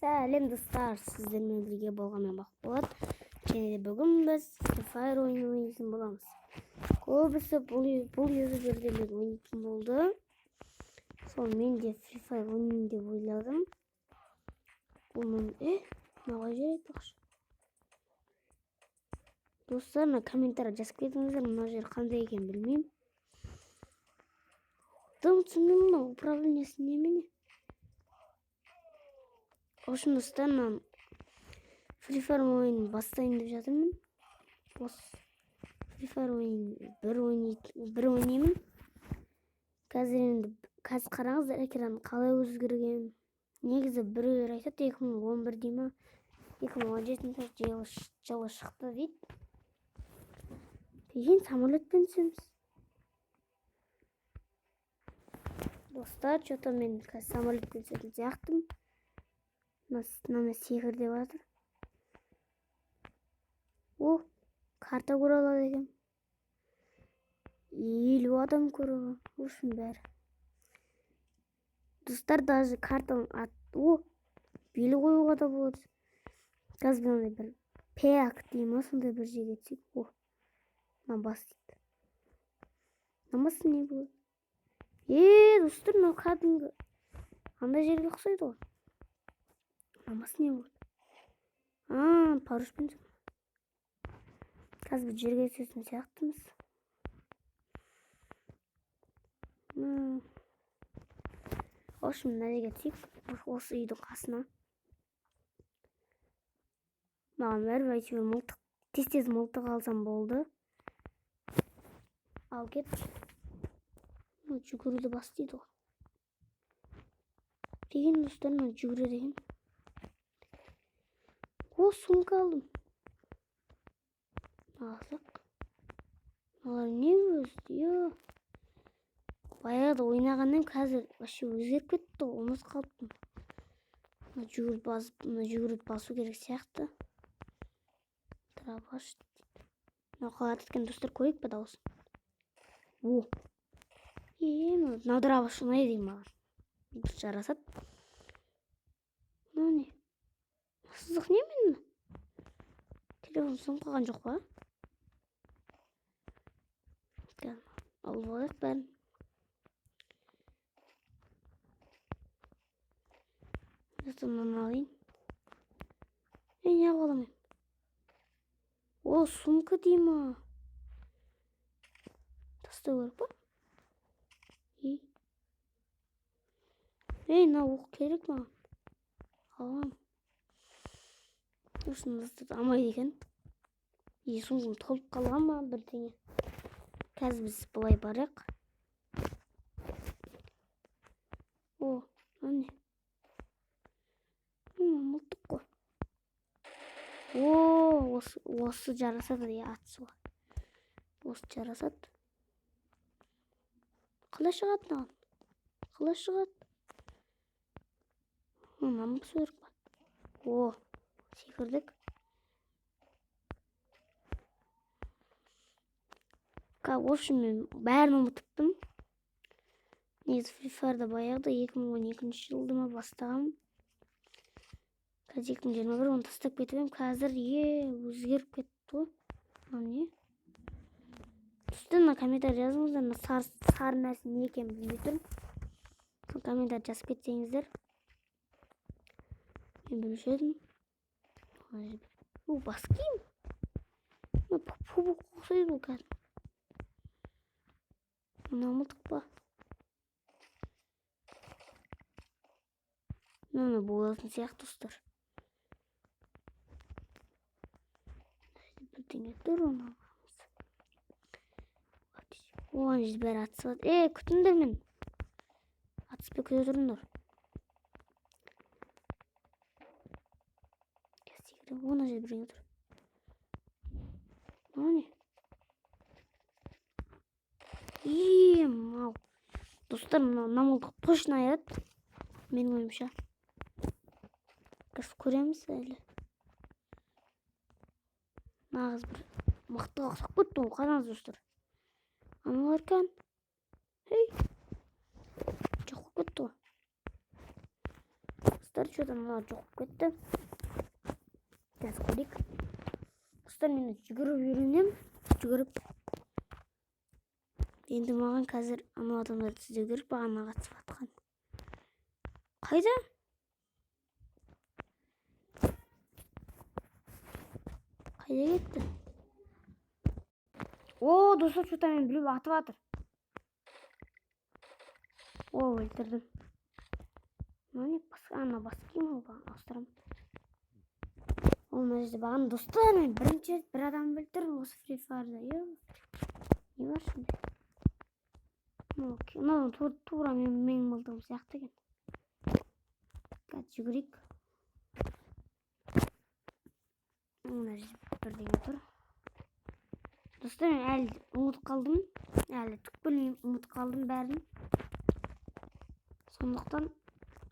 Сәлем достар, сіздермен бірге болғаннан Бақболат. Және бүгін біз Free Fire ойнайтын боламыз. Көбісі бұл ютуберде ойнайтын болды. Сол мен де Free Fire ойнайын деп ойладым. Маған жер айтпақшы. Достар, комментария жазып кетіңіздер, мына жер қандай екен білмеймін. Түсіндім, мына управлениясы немене? В общем, достар, Free Fire ойынын бастайын деп жатырмын. Free Fire ойынын бір ойнаймын. Қазір қараңыздар, экран қалай өзгерген. Негізі біреулер айтады 2011 дейма 2017 жылы шықты дейді. Кейін самолеттен түсеміз. Достар, что-то мен самолеттен түсетін сияқтым. Мына секір деп жатыр. Карта көре алады екен. 50 адам көре алады. Ушын бәрі. Достар, даже картаның белі қоюға да болады. Қазір мынандай бір пәк дейма, сондай бір жерге түсіп. Мына бас дейді. Намасы не болады? Достар, мына кәдімгі андай жерге ұқсайды ғой. Намасы не болады? Парашютпен түсіп. Қазір бір жерге түсетін сияқтымыз. В общем, мына жерге түсейік. Осы үйдің қасына. Маған бәрі әйтеуір мылтық, тез мылтық алсам болды. Ал кет. Жүгіруді бастайды ғой. Деген достар, жүгіреді екен. Сумка алдым. Алсақ. Олар не өзі? Баяғыда ойнағаннан қазір вообще өзгеріп кетті, ұмытып қалыптым. Жүгіріп басу керек сияқты. Трабаш. Қалат еткен достар, көрейік па дауысын? Мынау трабаш ұнайды маған. Жарасады. Мынау не? Сызық не мен? Телефон соң қалған жоқ па? Алып алайық бәрін. Мынаны алайын. Не аламын? Сумка дейма. Тастау керек па? Мына оқ керек маған. Алам. Осыны алмайды екен. Сумкам толып қалған ма бірдеңе? Қазір біз былай барайық. Әне. Мылтық қой. Осы жарасады, атсуға. Осы жарасады. Қалай шығады наған? Қалай шығады? Намық сөрік ба? Секірдік. В общем, мен бәрін ұмытыппын. Негізі Free Fire'да баяғыда 2012 жылды ма бастағам. Қазір 2021 оны тастап кетіп, қазір өзгеріп кетті ғой. Не? Түсті, комментарий жазыңыздар, сары нәрсе не екен білмей тұрмын. Сол комментарий жазып кетсеңіздер. Мен білуші едім. Бас киім? Пу-пу қоқсайды бұл кәдім. Мына мылтық па? Мына болатын сияқты достар. Бірдеңе тұр оны аламыз. Оған жез бәрі атысып. Күтіңдер мен. Атыспай күте тұрыңдар. Оны жез бірдеңе тұр. Не? Достар, намылдық точно аят. Менің ойымша. Қазір көреміз әлі. Нағыз бір мықтыға ұқсап кетті ғой, қараңыз достар. Аналар кән. Жоқ болып кетті ғой. Dostlar şuradan mына жоғып кетті. Қазір көрейік. Достар, мен жүгіріп үйренем. Жүгіріп. Енді маған қазір анау адамдар тізде көріп бағана қатысып атқан. Қайда? Қайда кетті? О, достар, что-то мен біліп атып атыр. О, өлтірдім. Міне, ана басқым ол бағана ауыстырам. Ол мына жерде бағана достар, мен бірінші рет бір адам өлтірдім осы Free Fire'да. Не бар шындай? Мынау тура менің мылтығым сияқты екен. Қазір жүгірейік. Мына жерде бірдеңе тұр. Достар, мен әлі ұмытып қалдым. Әлі түк білмеймін, ұмытып қалдым бәрін. Сондықтан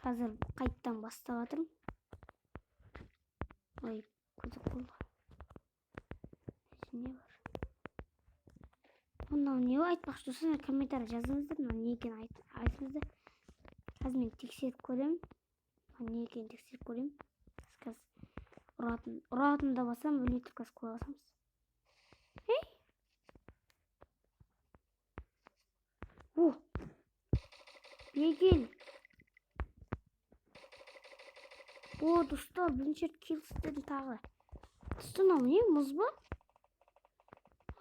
қазір қайттан бастап жатырмын. Ой, қызық болды. Не бар? Онда не айтпақшы достар, комментарий жазыңыздар. Не екенін айтыңыздар. Қазір мен тексеріп көремін. Не екенін тексеріп көремін. Қазір ұратын да басам, өлмей тұр, қазір көре алсамыз. О, бегел. О, достар, бірінші рет килл істедім тағы. Достар, мынау не, мұз ба?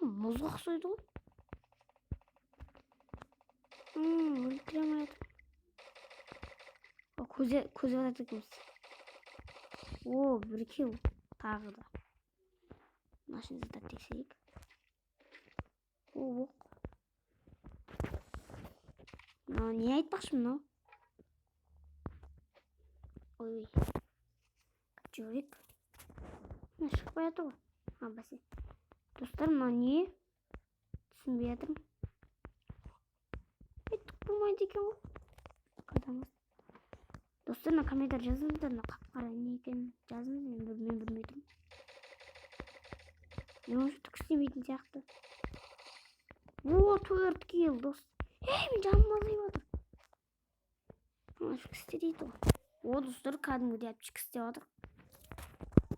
Мұзға ұқсайды ғой. Өлтіре алмай жатыр. Көзе атады екенбіз. О, бір килл тағы да. Машинізді да тексерейік. О, не айтпақшы мынау? Ой, жүрек. Шықпай жатыр ғой. Бәсе. Достар, мынау не? Түсінбей жатырмын. Түк болмайды екен ғой. Қадамыз. Достар, мына комментарий жазыңыздар. Қап-қара не екен жазыңыз. Мен білмей тұрмын. Мен уже түк істемейтін сияқты. О, 4 килл, дос. Мен жаным азайып жатыр. Апчик дейді ғой. О, достар, кәдімгідей апчик істеп жатыр.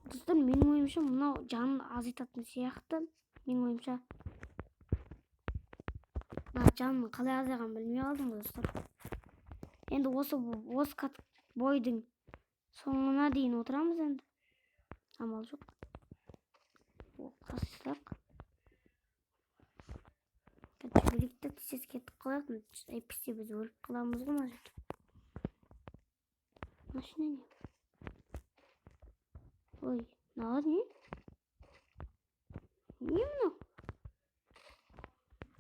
Достар, менің ойымша мынау жанын азайтатын сияқты. Менің ойымша. Жанымның қалай азайғанын білмей қалдым ғой, достар. Енді осы бойдың соңына дейін отырамыз енді. Амал жоқ. Қасырақ. Жүгіректі тез кетіп қалады. Әйтпесе біз өліп қаламыз ғой мына жерде. Машина не? Ой, мынау не? Не мынау?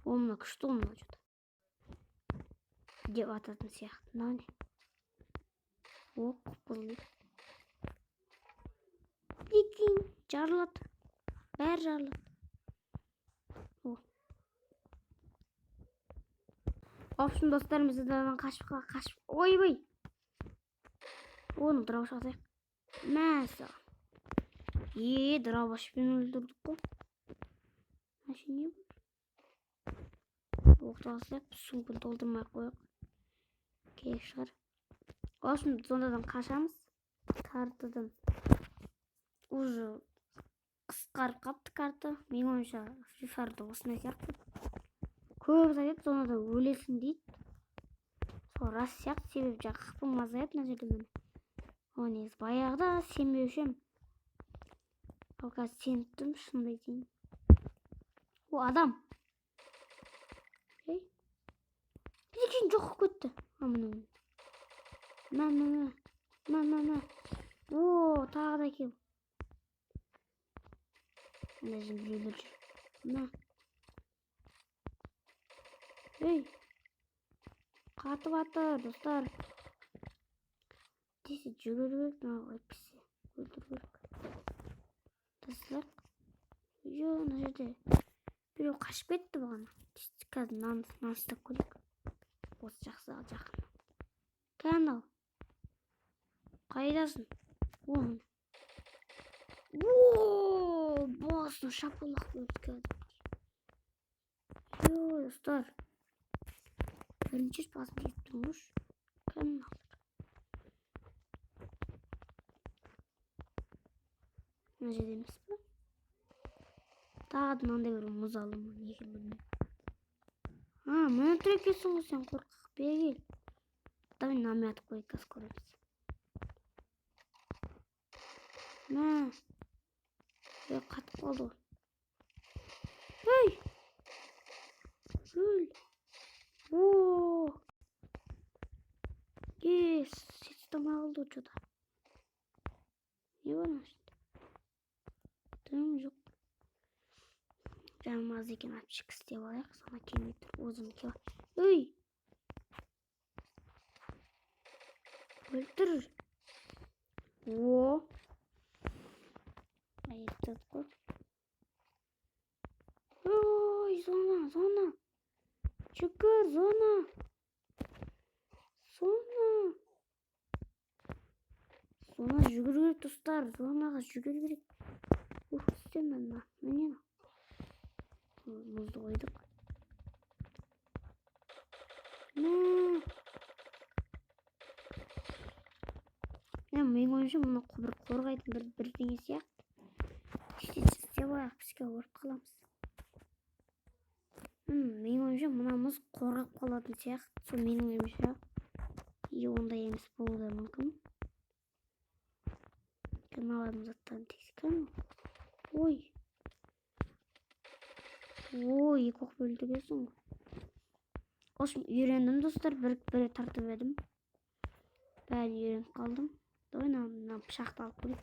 О, мына күшті ғой мынау что-то. Деп ататын сияқты. Мынау не? О, құпылды. Екең жарылады. Бәрі жарылады. О. Опшын достарымыз ыдадан қашып. Ой. Оны дұрау шатайық. Мәсі. Дұрабашпен өлдірдік қой. Мәшіне бар. Оқты алсақ, сумкін толдырмай қойық. Керек шығар. Опшын сондадан қашамыз. Картадан. Уже қысқарып қапты карта. Мен ойымша Free Fire'да осындай сияқты. Көп айтады, сонда өлесің дейді. Сол рас сияқты, себебі жақпың азаяды мына жерде міне. О, негізі баяғыда сенбеушем. Ал қазір сеніп тұрмын, шынымды айтайын. О, адам. Бізден жоқ кетті. Мына. О, тағы да кел. Мына жерде біреулер жүр. Қатып атыр, достар. Десе жүгіріп әйтпесе өлтіру керек. Достар. Мына жерде біреу қашып кетті бағана. Қазір нан ұстап көрейік. Осы жақын. Канал. Қайдасың? Басын шапалақ болды қазір. Достар. Бірінші басын жетіп тұрмыш. Канал. Mına жерде емес пе? Тағы мынандай бір мұз алымы неге білмеймін. Мына тұр екенсің ғой сен, қорқақ. Бері кел. Давай нами атып қояйық, қазір көреміз. Мә. Қатып қалды ғой. Ей! Öl. Oo. Yes. Sistem aldı uçuda. Ne var işte? Tamam yok. Ben mazikini açık istiyorum. Sana kimdir? Uzun ki var. Ey. Öldürür. Oo. Ayıptır bu. Oy zona. Çıkır zona. Зона жүгіру керек достар, зонаға жүгіру керек. Істемін ба? Міне. Мұзды қойдық. Менің ойымша мұны бір қорғайтын бірдеңе сияқты. Істеп аяқ бізге ұрып қаламыз. Менің ойымша мына мұз қорғап қалатын сияқты. Сол менің ойымша. Ондай емес болуы да мүмкін. Каналым заттан текскен. Ой, екі оқ бөлдігесің ғой. Осым үйрендім достар, бір тартып едім. Бәрін үйреніп қалдым. Мына пышақты алып көрейік.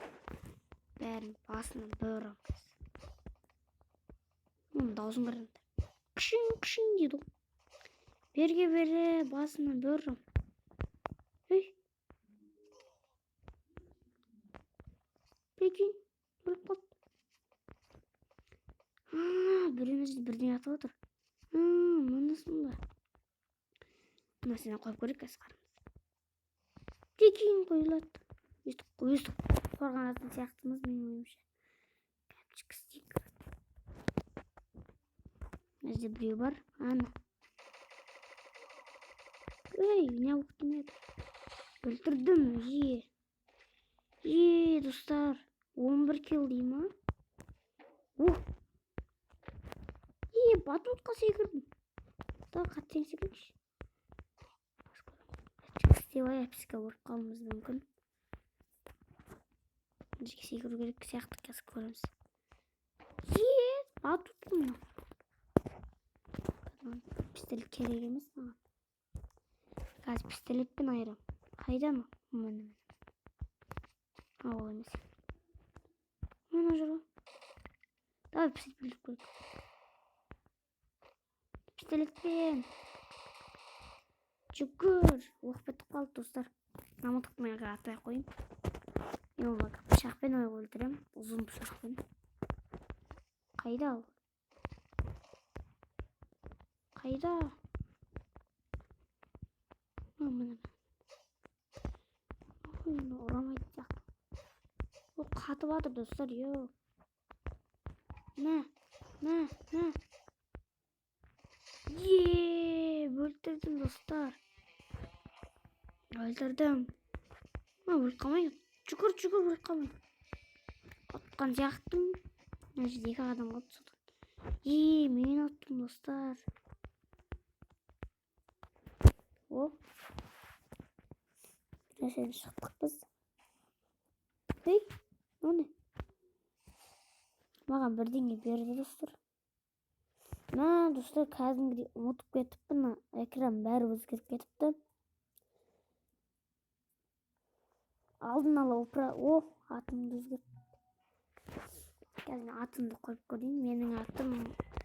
Бәрін басынан бөрім. Даусың қараңдар. Кішін дейді ғой. Берге басынан бөрім. Ей. Прикинь, өліп қалды. Біреумізді бірден атып отыр. Мұнысында. Мына сені қойып көрейік асқарымыз. Прикинь, қойылады. Өстіп қорғанатын сияқтымыз менің ойымша. Кәпчік істейік. Мына жерде біреу бар. Ей, не оқтым еді? Өлтірдім, достар. 11 килл дей ма? Батутқа секірдім. Қаттен секірші. Істеп аяқ піске ұрып қалуымыз мүмкін. Жеке секіру керек сияқты қазір көреміз. Батут мұны. Пистолет керек емес маған. Қазір пистолетпен айырам. Қайда ма? Міне. Ол емес. Мына жүр. Давай пистолет қойып. Пистолетпен. Жүгір. Оқ бітіп қалды достар. Намытық мен атай қойым. Мен олар пышақпен өлтірем. Ұзын пышақпен. Қайда ол? Қайда? Міне. Ұрамайды сияқты. Ол қатып атыр достар. Өлтірдім достар. Өлтірдім. Өліп қалмай. Жүгір өліп қалмай. Отқан сияқтым. Мына жерде екі адам қалды содан. Мен оттым достар. Нәрседен шықтық біз. Оны. Маған бірдеңе берді достар. Достар, кәдімгідей ұмытып кетіппін. Экран бәрі өзгеріп кетіпті. Алдын ала атымды өзгеріп. Қазір атымды қойып көрейін. Менің атым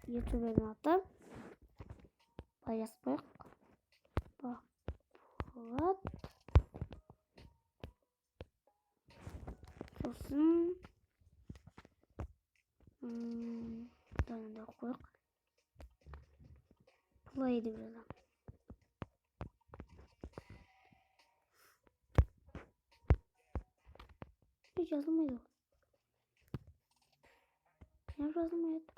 ютубердің аты. Баяз қойық. Бақылат. Сосын. Дайында қойық. Плей деп жазам. Жазылмайды ол. Не жазылмайды?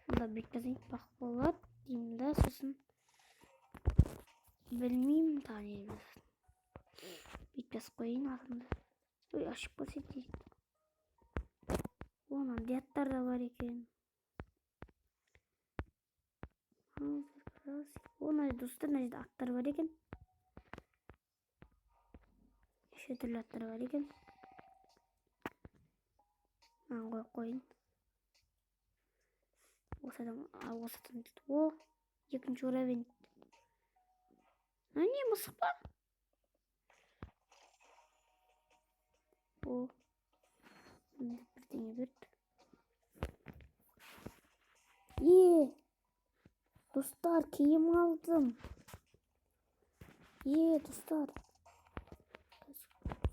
Онда бүйтпесең Бақылат деймін да, сосын білмеймін тағы. Бүйтпес қойын атымды. Ашып көрсетейік. Оның дияттар да бар екен. Оны достар, мына жерде аттар бар екен. Неше түрлі аттар бар екен. Маған қойып қойын. Осы адам дейді. О, екінші уровень. Не, мысық па? О, бірдеңе берді. Достар, киім алдым. Достар.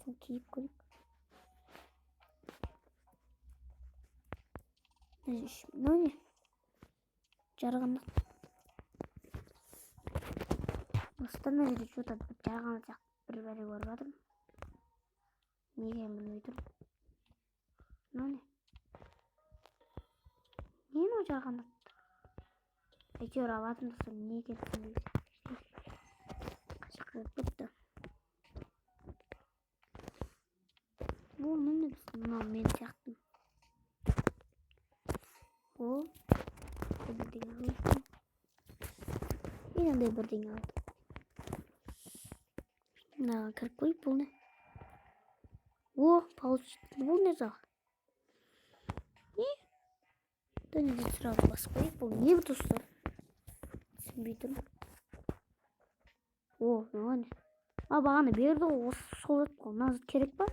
Соны киіп көрейік. Мынау не? Жарғандық. Достар, мына жерде что-то жарғаны сияқты бір бәле көріп жатырмын. Неге білмей тұрмын. Мынау не? Не мынау жарғандық? Әйтеуір алатын достар, не екен түсінбеймін. Қашық көріп кетті. О, мынау мен сияқтымын. О, бірдеңе алып. Мен андай бірдеңе алдым. Мынаған кіріп қойып, бұл не? О, получится. Бұл не зақ? Не? Да не сразу басып қойып, бұл не бұл достар? Түсінбей тұрмын. О, мынау не? Бағана берді ғой, осы сол жатты ғой. Мына керек па?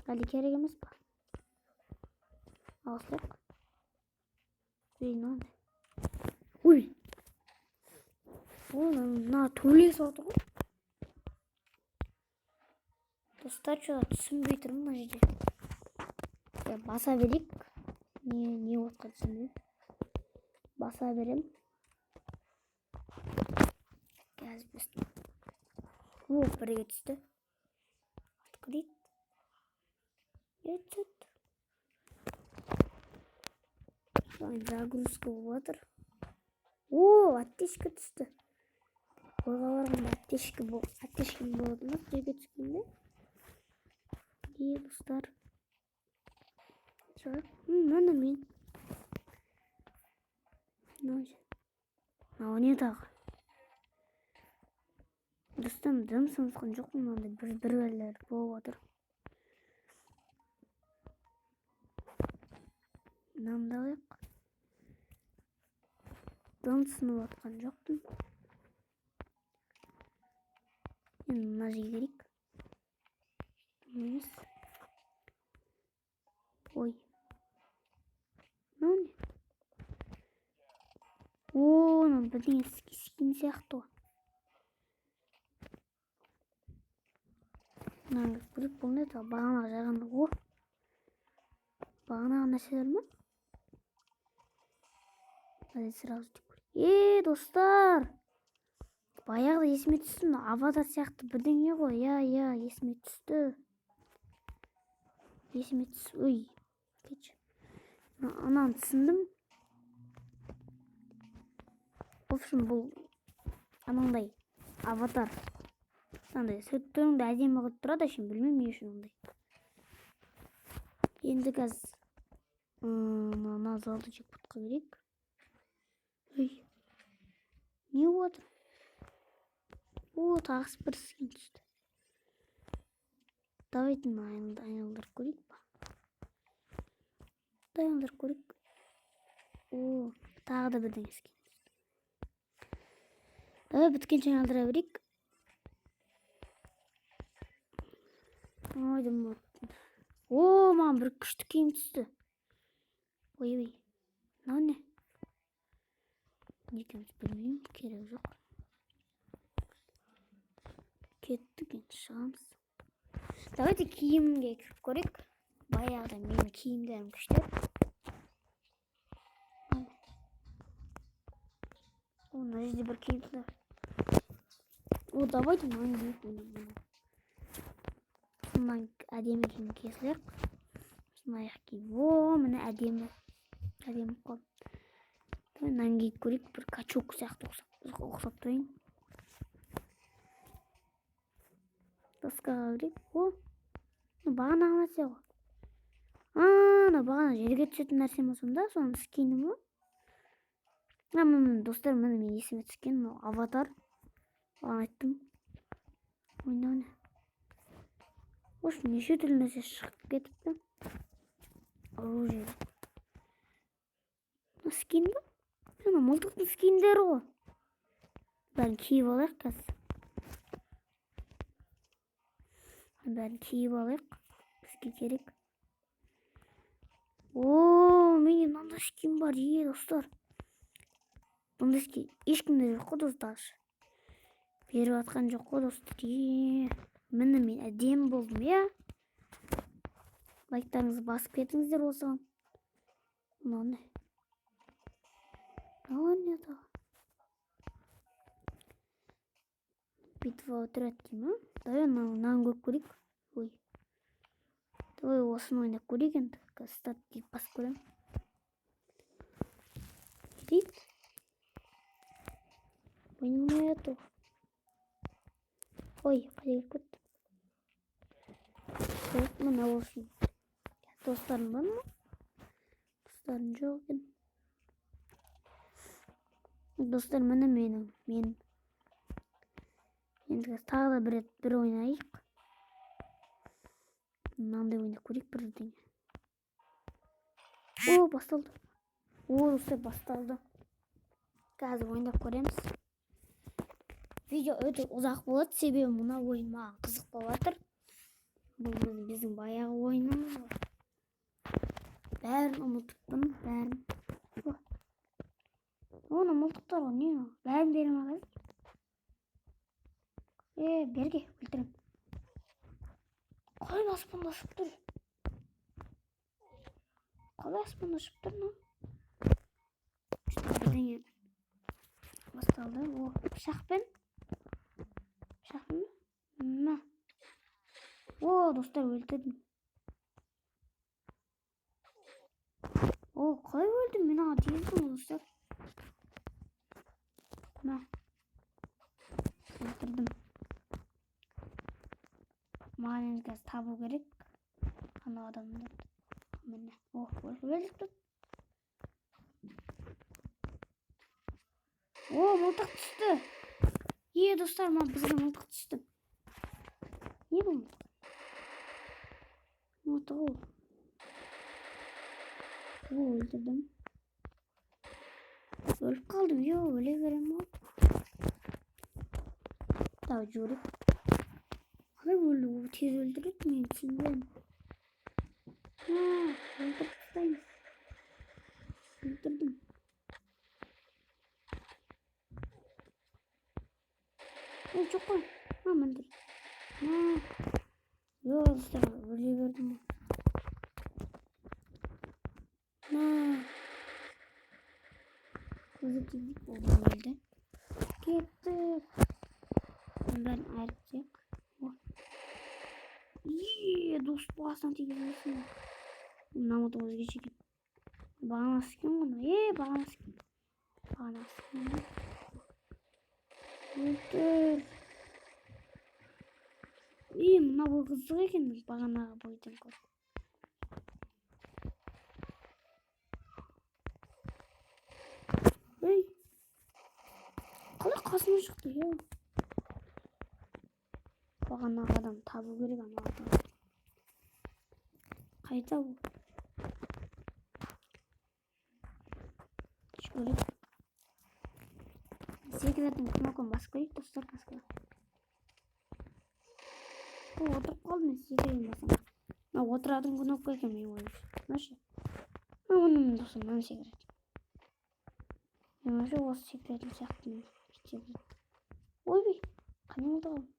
Әлі керек емес па? Алсақ. Мынау не? Ой! О, мына төлек сорды ғой. Достар, түсінбей тұрмын мына жерде. Баса берейік. Не отқа түсінбеймін. Баса берем. Қазір бестім. О, бірге түсті. Открыть. Етсет. Загрузка болатыр. О, аптечка түсті. Ойға барғанда аптечка болады ма? Жерге түскенде. Достар. Мына мен. Мынау не тағы? Достар, дым сынысқан жоқ, мынандай бір бәлелер болып отыр. Мынаны алайық. Дым сынып отқан жоқпын. Енді мына жерге керек. Емес. Ой. Мынау не? О, мынау бірдеңе скин сияқты ғой. Мынаны көріп, бұл не тағы? Бағанаға жайғанда. О! Бағанаға нәрселер ме? Hadi сразу деп. Достар! Баяғыда есіме түсті, аватар сияқты бірдеңе ғой. Есіме түсті. Ой, кетші. Ананы түсіндім. В общем, бұл анандай аватар. Андай түріңді әдемі қылып тұрады, үшін білмеймін не үшін ондай. Енді қазір мына залды жекпотқа керек. Ой, не отыр? О, тағысы бір скин түсті. Давайте айналдырып көрейік па? Айналдырып көрейік. О, тағы да бірдеңе скин түсті. Давай біткенше айналдыра берейік. О, маған бір күшті киім түсті. Ой. Мынау не? Некеміз білмеймін, керек жоқ. Кеттік, енді шығамыз. Давайте киімге кіріп көрейік. Баяғыда менің киімдерім күшті. О, мына жерде бір киім бар. О, давайте мынаны киіп. Мынаны әдемі киім киесілер. Аяқ киім. О, міне әдемі. Әдемі қол. Мынаны киіп көрейік, бір качок сияқты ұқсап тұрайын. Доскаға кірейік. О, бағанағы нәрсе ғой. Ана бағана жерге түсетін нәрсе ма сонда? Соның скині ма? Міне достар, міне мен есіме түскен мынау аватар. Бағана айттым. Ойна. Ош, неше түрлі нәрсе шығып кетіпті. Оружие. Скин ба? Ана мылтықтың скиндері ғой. Бәрін киіп алайық қазір. Бәрін киіп алайық. Бізге керек. О, менде мынандай скин бар, достар. Бұндай скин ешкімде жоқ қой, достар. Беріп атқан жоқ қой, достар. Міне мен әдемі болдым, иә? Лайктарыңызды басып кетіңіздер осыған. Мынаны. Не да? Битва отряд деймін. Давай мынаны көріп көрейік. Ой. Давай осыны ойнап көрейік енді. Старт дейіп басып көремін. Дейт. Ойнамай ату. Ой, қайда кетті. Мына болсын. Достарым бар ма? Достарым жоқ екен. Достар, міне мен. Енді тағы да бір ойнайық. Мынандай ойнап көрейік бірдеңе. О, басталды. О, достар, басталды. Қазір ойнап көреміз. Видео өте ұзақ болады, себебі мына ойын маған қызық болып жатыр. Бұл біздің баяғы ойынымыз ғой. Бәрін ұмытыппын, бәрін. Оны мылтықтар ғой, не? Бәрін берем ағыз. Берге, өлтірем. Қалай аспандасып тұр? Қалай аспандасып тұр, ну? Бірдеңе басталды. О, пышақпен. Пышақпен ма? О, достар, өлтірдім. О, қалай өлдім? Мен аға тездің, достар. Ма? Өлтірдім. Маған енді қазір табу керек. Ана адамды. Міне. О, өлдік. О, мылтық түсті. Достар, бізге мылтық түсті. Не бұл мылтық? Мылтық ол. О, өлтірдім. Өліп қалдым, өле берем ол. Давай жүріп. Қалай өлді, ол тез өлтіреді, мен түсінбеймін. Өлтіріп тастаймыз. Өлтірдім. Жоқ қой. Міндір. Достар, өле бердім. Көзі тезік болды өлді. Кеттік. Бәрін айырып тек. Дост басына тегізесің. Намыты өзге шекен. Бағана скен ғына. Бағана скен. Бағана скен. Өлтір. Мына бұл қызық екен. Бағанаға бойдың көп. Қалай қасына шықты, Бағана адам табу керек, ана адам. Қайда бұл? Көріп. Секретін кнопканы басып көрейік, достар, қасқа. Отырып қалды, мен секретін басам. Отыратын кнопка екен, мен ойымшы. Нашы? Оның достар, мен секрет. Мен уже осы секретін сияқты. Ойбай, қане мылтық алдым.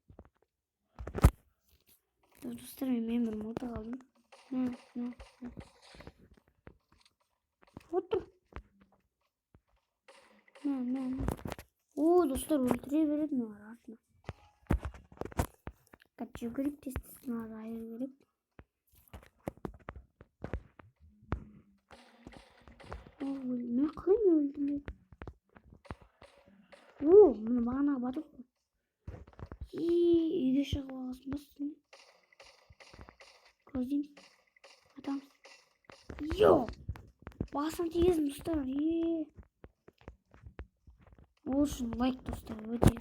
Достар, мен бір мылтық алдым. Отыр. О, достар, өлтіре береді ме артына. Қатшы керек, тестісін айыр керек. Мен қалай өлдім? О, мұны бағана батып. Үйге шығып алғасын бассын. Көздейміз. Атамыз. Yo. Басын тигізім достар. Ол үшін лайк достар өте.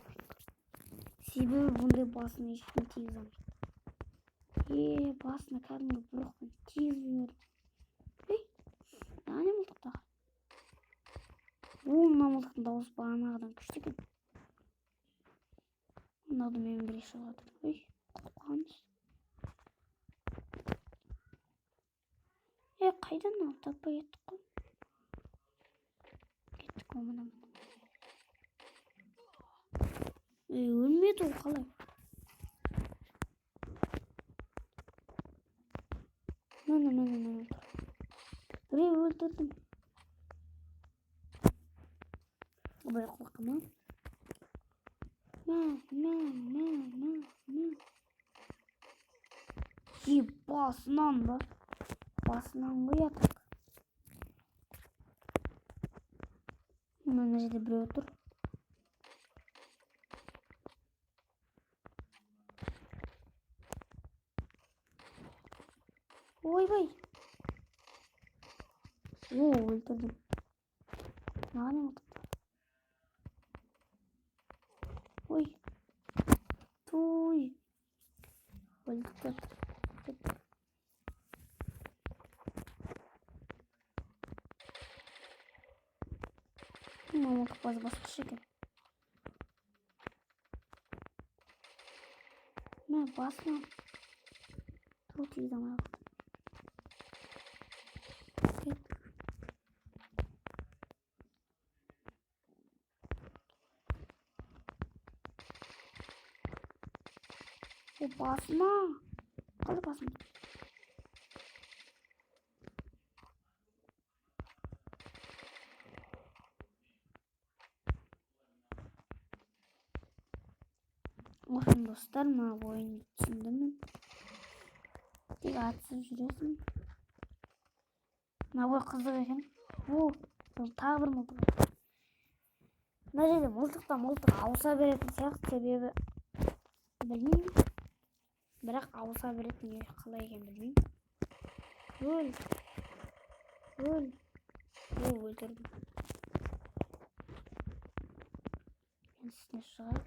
Себебі бұндай басын ешкім тигізе алмайды. Басына кәдімгі бұрықпен тигізіп жібердім. Не мылтықта? Мына мылтықтың дауысы бағанағыдан күшті екен. Мынауды мен бірге шығып жатыр. Құтқамыз. Қайдан ол? Таппай кеттік қой. Кеттік қой мына. Өлмеді ол қалай? Міне. Біреу өлтірдім. Обай қорқама. Басынан ба? Басынан қоятық. Мына жерде біреу тұр. Ойбай. Өлтірдім. Маған өлтірді. Туй. Өлтірді. Мама капаз басқыш екен. Мен басына. Тут тигізе алмай қалдым. Басына. Қалай басым? Осын достар, мына ойынды түсіндім. Тек атысып жүресің. Мына ой қызық екен. Тағы бір мылтық. Мына жерде мылтықтан мылтық ауыса беретін сияқты, себебі білмеймін. Бірақ ауыса беретін қалай екен білмеймін. Өлтірдім. Мен үстіне шығайық.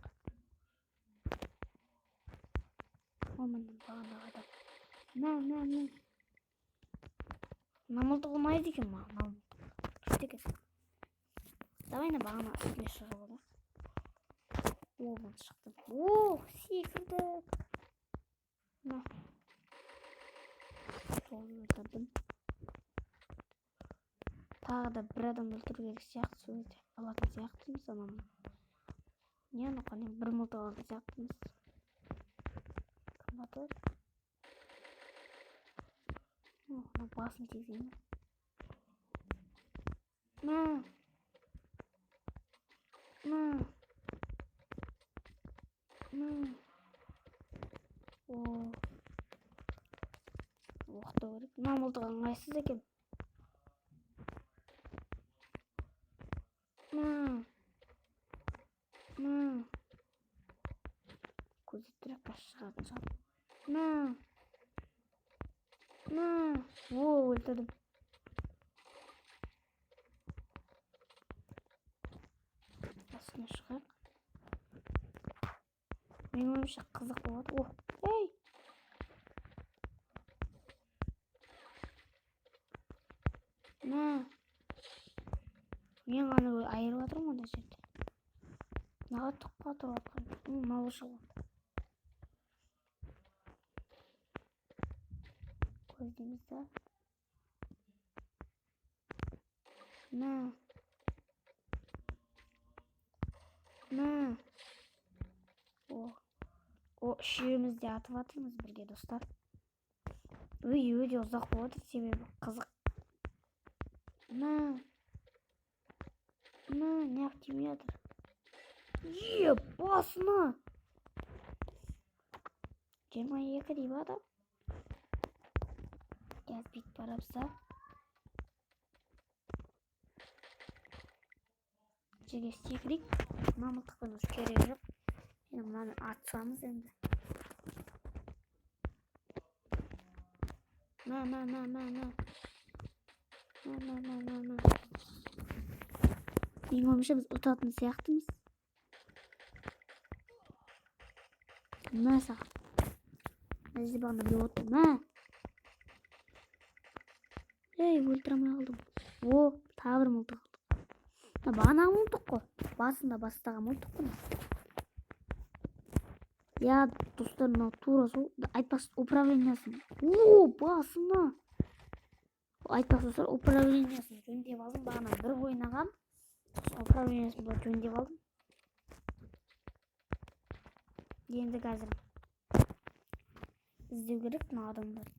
Маманың бағанағы адам. Мына мылтық ұнайды екен маған. Күшті екен. Давай бағана үстіне шығып алайық. Мен шықтым. Секірдік. Өлтірдім. Тағы да бір адам өлтіру керек сияқты сөзді алатын сияқтымыз анамын. Не аныққан бір мылтық алатын сияқтымыз. Кім батыр? Басын тигізейін. Оқтау керек. Мына мылтық ыңғайсыз екен. Көзі тұраққа шығатын шығар. Өлтірдім. Басына шығайық. Мен ойымша қызық болады. Мен ғана айырып жатырмын онда жерде. Наға тұққа тұрып жатқан. Малы шығып. Көздемізді. Үшеуміз де атып жатырмыз бірге достар. Өте ұзақ болады себебі қызық. Неғып тимей жатыр. Басына. 22 дейбі адам. Қазір бүйтіп барамызда. Жерге секірейік. Мына мылтықпен өз керегі жоқ. Енді мынаны атсамыз енді. Менің ойымша біз ұтатын сияқтымыз. Мә саған. Бізде бағана біреу отыр. Мә. Ей, өлтіре алмай қалдым. О, тағы бір мылтық алдық. Бағанағы мылтық қой. Басында бастаған мылтық қой. Я, достар, мынау тура сол. Айтпақшы управлениясын. О, басына. Айтпақшы достар, управлениясын жөндеп алдым. Бағана бір ойнағам. Управлениясын бұл жөндеп алдым. Енді қазір іздеу керек мына адамдарды.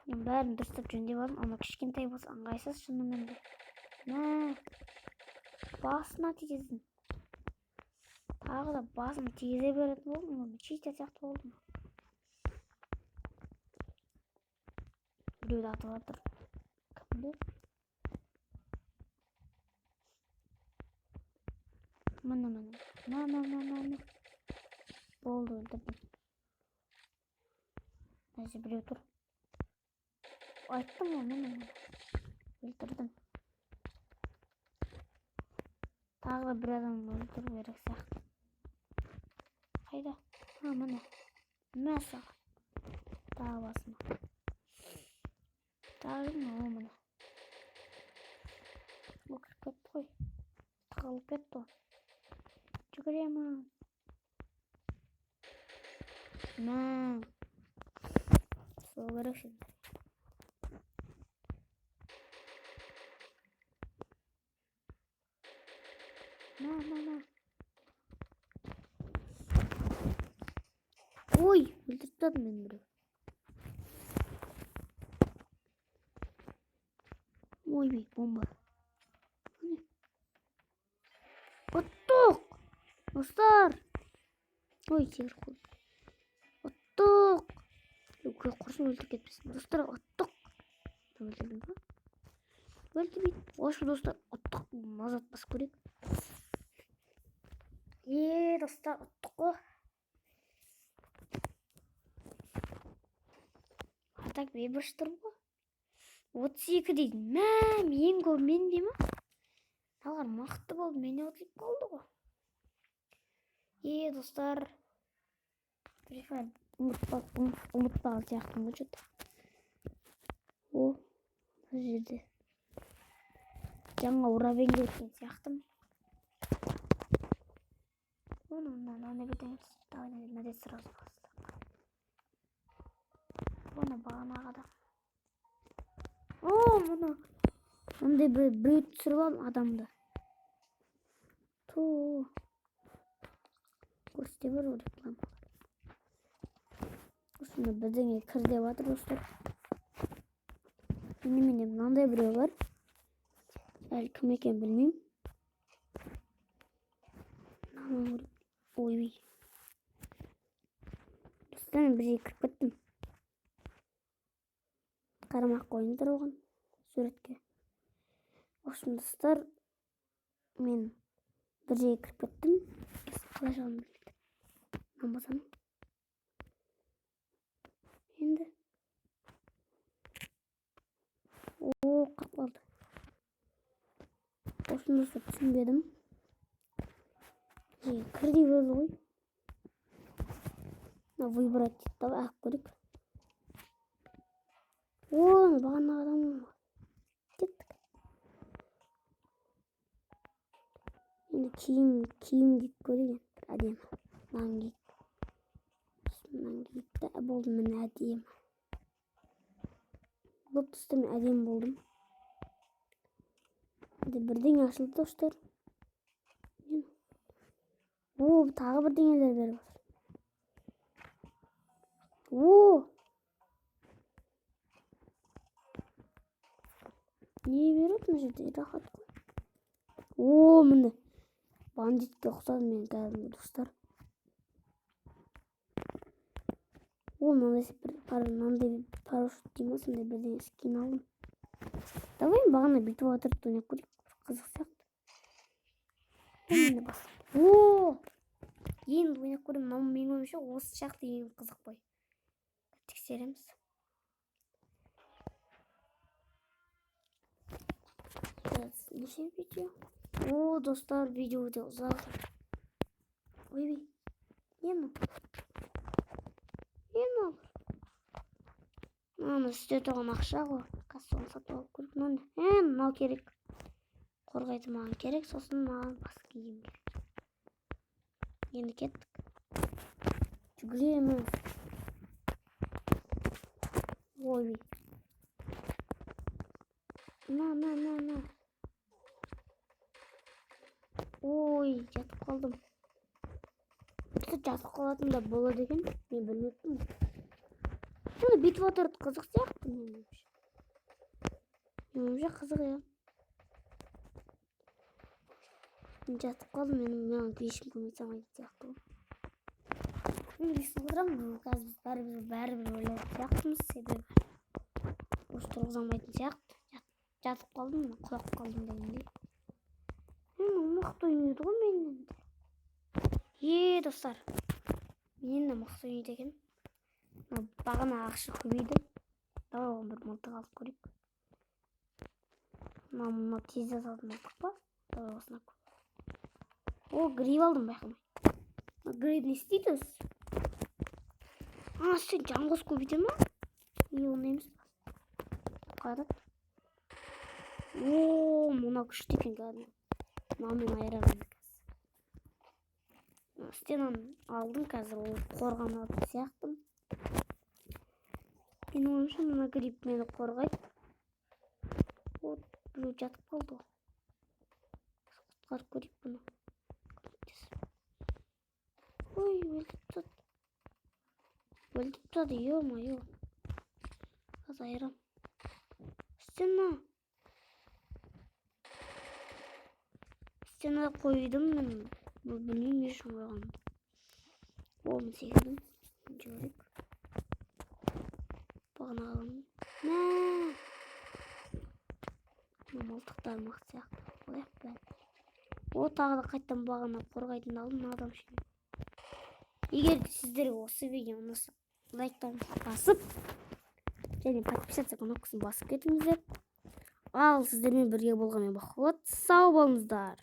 Мен бәрін дұрыстап жөндеп алдым. Ана кішкентай болса ыңғайсыз шынымен де. Мә. Басына тигіздің. Тағы да басын тигізе беретін болдым. Чита сияқты болдым. Біреуді атып жатыр. Кімді? Міне. Болды, өлтірдім. Әже біреу тұр. Айттым ғой, міне. Өлтірдім. Тағы бір адам өлтіру керек сияқты. Қайда? Міне. Мә саған. Тағы басыма. Тағы міне. Ол кіріп кетті ғой. Тығылып кетті ғой. Жүгіремін. Мә. Сол керек şimdi. Мә. Ой, өлтіріп тастадым мен біреу. Ой, бомба. Оттық! Достар! Ой, сегір қол. Оттық! Құрсын өлтіріп кетпесін. Достар, оттық! Өлтірдім ба? Өлтірмейді. Ошы, достар, оттық. Мазат басып көрейік. Достар, оттық қой. Атак бейбірш тұр ғой. 32 дейді. Мәм, ең көп мен деймі? Талғар мақытты болды, мені өтіліп қалды ғой. Достар. Ұмытпаған сияқтым ғой жөті. О, бұл жерде. Жаңа уравенге өткен сияқтым. Оны бітіңіз. Надеюсь, сразу басты. Оны бағанағы адам. О, мұны. Ондай біреу түсіріп алым адамды. Көрсете бір реклама. Осында бірдеңе кір деп жатыр достар. Менде мынандай біреу бар. Әлі кім екен білмеймін. Ой. Достар, мен бір жерге кіріп кеттім. Қарамақ қойын тұр оған суретке. Осында достар, мен бір жерге кіріп кеттім. Қалай жағын білмейді. Намбасам. Енді. О, қырып қалды. Осында достар түсінбедім. Кірдей көрді ғой. Выбрать дейді. Ақ көрік. Оны бағанағы адам кеттік. Енді киім киіп көрейін. Әдемі. Мынан киіп. Болдым мен әдемі. Бұл тұста мен әдемі болдым. Енді бірдеңе ашылды достар. О, тағы бірдеңелер беріп отыр. О! Не береді мына жерде? Рахат қой. О, міне. Бандитке ұқсады мен кәдімгі достар. О, мынандай парашют деймін, сондай бірдеңе скин алдым. Давай бағана бүйтіп отырып ойнап көрейік. Қызық сияқты. Енді бас. О! Енді ойнап көрейін. Менің ойымша осы сияқты ең қызық қой. Тексереміз. неше видео? О, достар, видео өте ұзақ. Ойбай. Не мынау? Мынаны үстте тұрған ақша ғой. Кассаны сатып алып көріп. Мынау керек. Қорғайды маған керек, сосын маған басқа киім керек. Енді кеттік. Жүгіреміз. Ойбай. На. Ой, жатып қалдым. Жатып қалатын да болады екен. Мен білмеппін. Бұл битва тұрды, қызық сияқты меніңше. Меніңше қызық я. Жатып қалдым, мен ешкім көмек салмайды сияқты. Мен естіп отырамын, қазір біз бәрібір ойлайтын сияқтымыз, себебі осы тұрғыза алмайтын сияқты. Жатып қалдым, құлап қалдым дегендей. Мықты ойнайды ғой менен. Достар, менен де мықты ойнайды екен. Бағана ақша көбейді. Давай оған бір мылтық алып көрейік. Мына тез жазатын мылтық па? Давай осына көп. О, гриб алдым байқамай. Гриб не істейді өзі? Сен жаңғыз көбейте ма? Оны емес па? Қарат. О, мына күшті екен кәдімгі. Мынамен айырамын қазір. Стенаны алдым қазір, ол қорған алып сияқтым. Менің ойымша мына гриб мені қорғайды. Вот, біреу жатып қалды ғой. Құтқарып көрейік бұны. Ой, өлтіп тұрады, ё-моё. Қазір айырам. Стена қойдым мен. Білмеймін не үшін қойғанымды. Мен секірдім. Жүрек. Бағана қаламын. Мылтықтар мықты сияқты. О, тағы да қайттан бағана қорғайтын алдым адам үшін. Егер сіздерге осы видео ұнаса, лайктарыңызды басып, және подписаться кнопкасын басып кетіңіздер. Ал сіздермен бірге болғанмен бақуат. Сау болыңыздар.